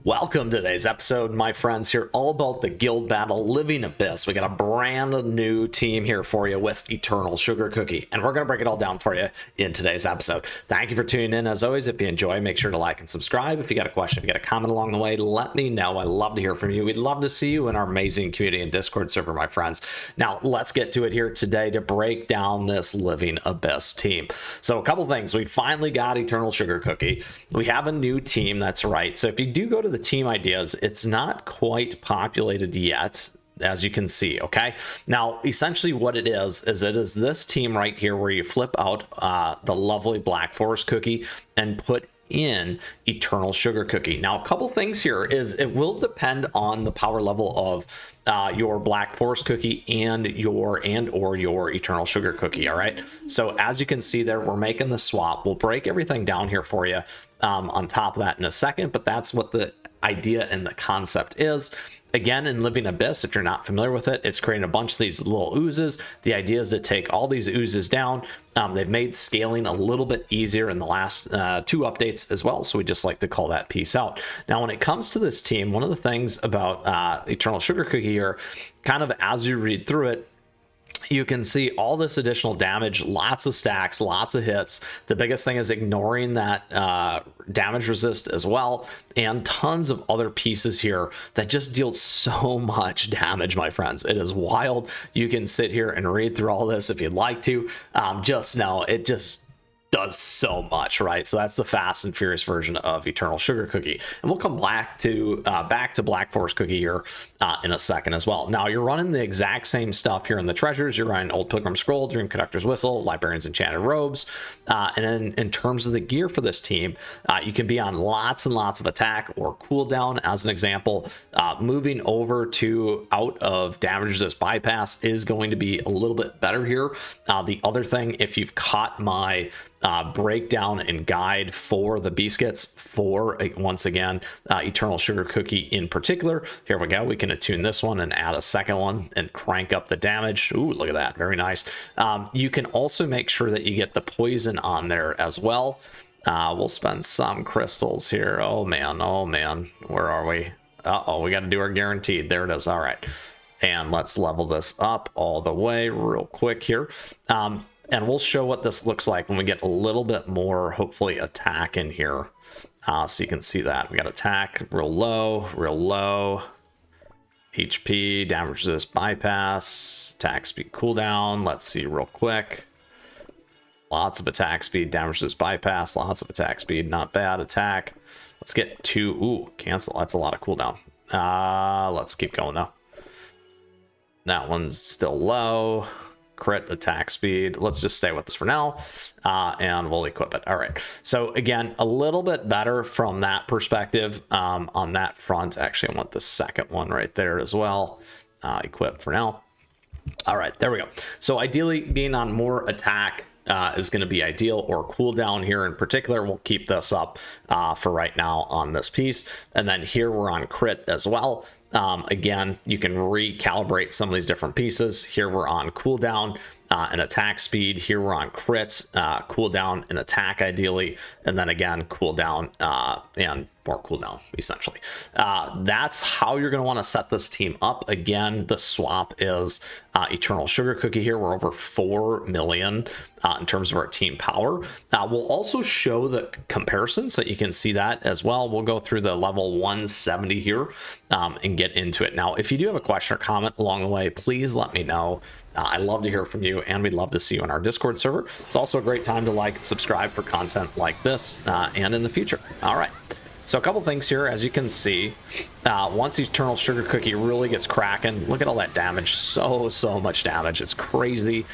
Welcome to today's episode, my friends, here all about the guild battle Living Abyss. We got a brand new team here for you with Eternal Sugar Cookie, and we're going to break it all down for you in today's episode. Thank you for tuning in. As always, if you enjoy, make sure to like and subscribe. If you got a question, if you got a comment along the way, let me know. I love to hear from you. We'd love to see you in our amazing community and Discord server, my friends. Now, let's get to it here today to break down this Living Abyss team. So a couple things. We finally got Eternal Sugar Cookie. We have a new team, that's right. So if you do go to the team ideas, it's not quite populated yet, as you can see. Okay, now essentially what it is this team right here where you flip out the lovely Black Forest cookie and put in Eternal Sugar Cookie. Now a couple things here is it will depend on the power level of your Black Forest cookie and or your Eternal Sugar Cookie. All right, so as you can see there, we're making the swap. We'll break everything down here for you on top of that in a second, but that's what the idea and the concept is. Again, in Living Abyss, if you're not familiar with it, it's creating a bunch of these little oozes. The idea is to take all these oozes down. They've made scaling a little bit easier in the last 2 updates as well, so we just like to call that piece out. Now, when it comes to this team, one of the things about Eternal Sugar Cookie here, kind of as you read through it, you can see all this additional damage, lots of stacks, lots of hits. The biggest thing is ignoring that damage resist as well, and tons of other pieces here that just deal so much damage, my friends. It is wild. You can sit here and read through all this if you'd like to. Just know it just does so much, right? So that's the fast and furious version of Eternal Sugar Cookie, and we'll come back to Black Forest Cookie here in a second as well. Now you're running the exact same stuff here in the treasures. You're running Old Pilgrim Scroll, Dream Conductor's Whistle, Librarian's Enchanted Robes, and then in terms of the gear for this team, you can be on lots and lots of attack or cooldown. As an example, moving over to out of damage resist bypass is going to be a little bit better here. The other thing, if you've caught my breakdown and guide for the biscuits for once again Eternal Sugar Cookie in particular, here we go, we can attune this one and add a second one and crank up the damage. Ooh, look at that, very nice. You can also make sure that you get the poison on there as well. We'll spend some crystals here. Oh man, where are we? Uh-oh, we got to do our guaranteed. There it is. All right, and let's level this up all the way real quick here. And we'll show what this looks like when we get a little bit more, hopefully, attack in here. So you can see that. We got attack, real low. HP, damage resist, bypass, attack speed, cooldown. Let's see real quick. Lots of attack speed, damage resist, bypass, lots of attack speed, not bad. Attack. Let's get to, ooh, cancel. That's a lot of cooldown. Let's keep going though. That one's still low. Crit, attack speed. Let's just stay with this for now, and we'll equip it. All right, so again, a little bit better from that perspective on that front. Actually, I want the second one right there as well. Equip for now. All right, there we go. So ideally being on more attack is going to be ideal, or cooldown here in particular. We'll keep this up for right now on this piece, and then here we're on crit as well. Again, you can recalibrate some of these different pieces. Here we're on cooldown and attack speed. Here we're on crit, cooldown and attack ideally, and then again cooldown and more cooldown essentially. That's how you're going to want to set this team up. Again, the swap is Eternal Sugar Cookie here. We're over 4 million in terms of our team power. We'll also show the comparison so you can see that as well. We'll go through the level 170 here and get into it. Now, if you do have a question or comment along the way, please let me know. I love to hear from you, and we'd love to see you on our Discord server. It's also a great time to like and subscribe for content like this and in the future. All right. So a couple things here, as you can see, once Eternal Sugar Cookie really gets cracking, look at all that damage, so much damage. It's crazy.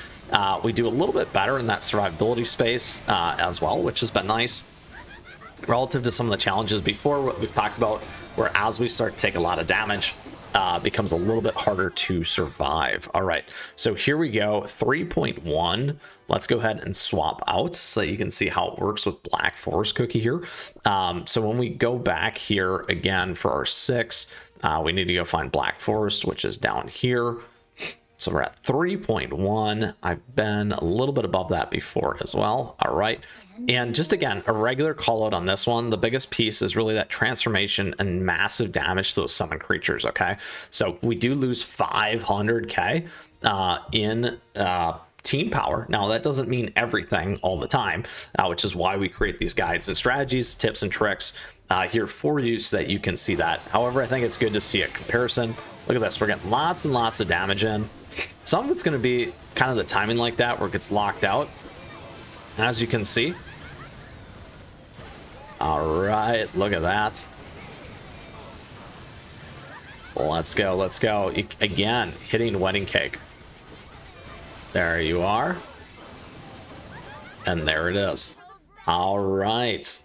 We do a little bit better in that survivability space as well, which has been nice relative to some of the challenges before, what we've talked about, where as we start to take a lot of damage, becomes a little bit harder to survive. All right, so here we go, 3.1. Let's go ahead and swap out so that you can see how it works with Black Forest Cookie here. So when we go back here again for our 6, we need to go find Black Forest, which is down here. So we're at 3.1. I've been a little bit above that before as well. All right. And just again, a regular call out on this one. The biggest piece is really that transformation and massive damage to those summon creatures. Okay. So we do lose 500k in team power. Now that doesn't mean everything all the time, which is why we create these guides and strategies, tips and tricks here for you so that you can see that. However, I think it's good to see a comparison. Look at this. We're getting lots and lots of damage in. Some of it's going to be kind of the timing like that where it gets locked out, as you can see. All right, look at that. Let's go, let's go. Again, hitting wedding cake. There you are. And there it is. All right.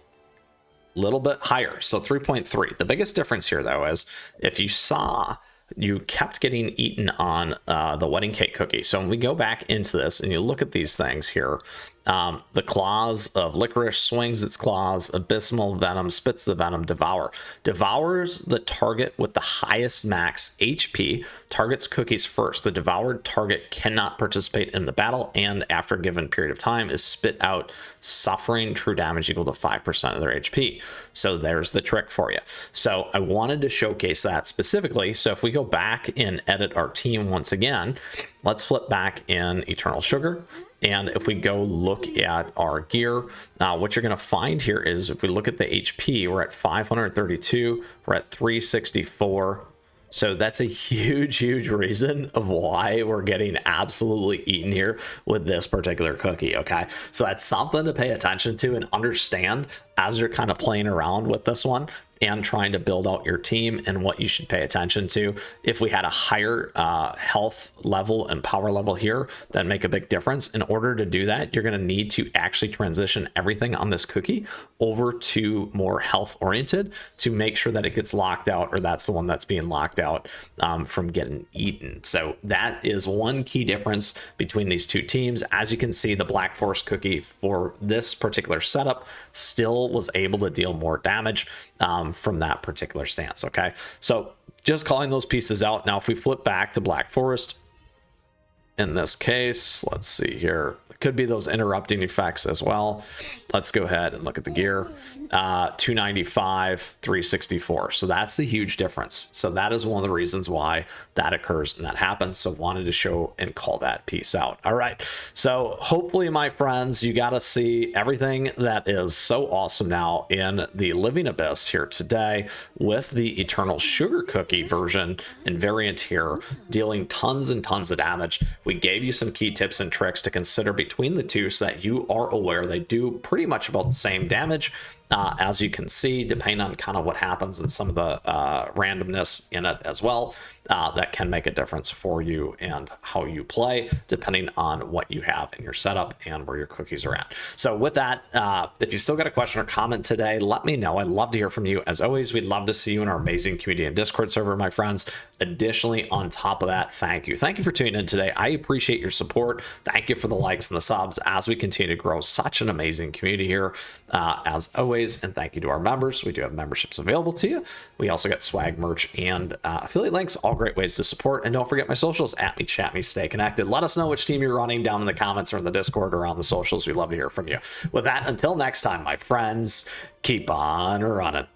Little bit higher, so 3.3. The biggest difference here, though, is if you saw, you kept getting eaten on the wedding cake cookie. So when we go back into this and you look at these things here, the claws of licorice swings its claws, abysmal venom spits the venom, devours the target with the highest max HP, targets cookies first. The devoured target cannot participate in the battle, and after a given period of time is spit out, suffering true damage equal to 5% of their HP. So there's the trick for you. So I wanted to showcase that specifically. So if we go back and edit our team once again, let's flip back in Eternal Sugar. And if we go look at our gear, what you're going to find here is if we look at the HP, we're at 532, we're at 364. So that's a huge, huge reason of why we're getting absolutely eaten here with this particular cookie, okay? So that's something to pay attention to and understand as you're kind of playing around with this one and trying to build out your team and what you should pay attention to. If we had a higher health level and power level here, that make a big difference. In order to do that, you're gonna need to actually transition everything on this cookie over to more health oriented to make sure that it gets locked out, or that's the one that's being locked out from getting eaten. So that is one key difference between these two teams. As you can see, the Black Forest cookie for this particular setup still was able to deal more damage from that particular stance. Okay, so just calling those pieces out. Now if we flip back to Black Forest, in this case, let's see here, it could be those interrupting effects as well. Let's go ahead and look at the gear. 295, 364. So that's the huge difference. So that is one of the reasons why that occurs and that happens. So wanted to show and call that piece out. All right, so hopefully, my friends, you got to see everything that is so awesome now in the Living Abyss here today with the Eternal Sugar Cookie version and variant here, dealing tons and tons of damage. We gave you some key tips and tricks to consider between the two so that you are aware they do pretty much about the same damage. As you can see, depending on kind of what happens and some of the randomness in it as well, that can make a difference for you and how you play, depending on what you have in your setup and where your cookies are at. So with that, if you still got a question or comment today, let me know. I'd love to hear from you. As always, we'd love to see you in our amazing community and Discord server, my friends. Additionally, on top of that, thank you. Thank you for tuning in today. I appreciate your support. Thank you for the likes and the subs as we continue to grow such an amazing community here, as always. And thank you to our members. We do have memberships available to you. We also get swag merch and affiliate links, all great ways to support. And don't forget my socials, @me, chat me, stay connected. Let us know which team you're running down in the comments or in the Discord or on the socials. We'd love to hear from you. With that, until next time, my friends, keep on running.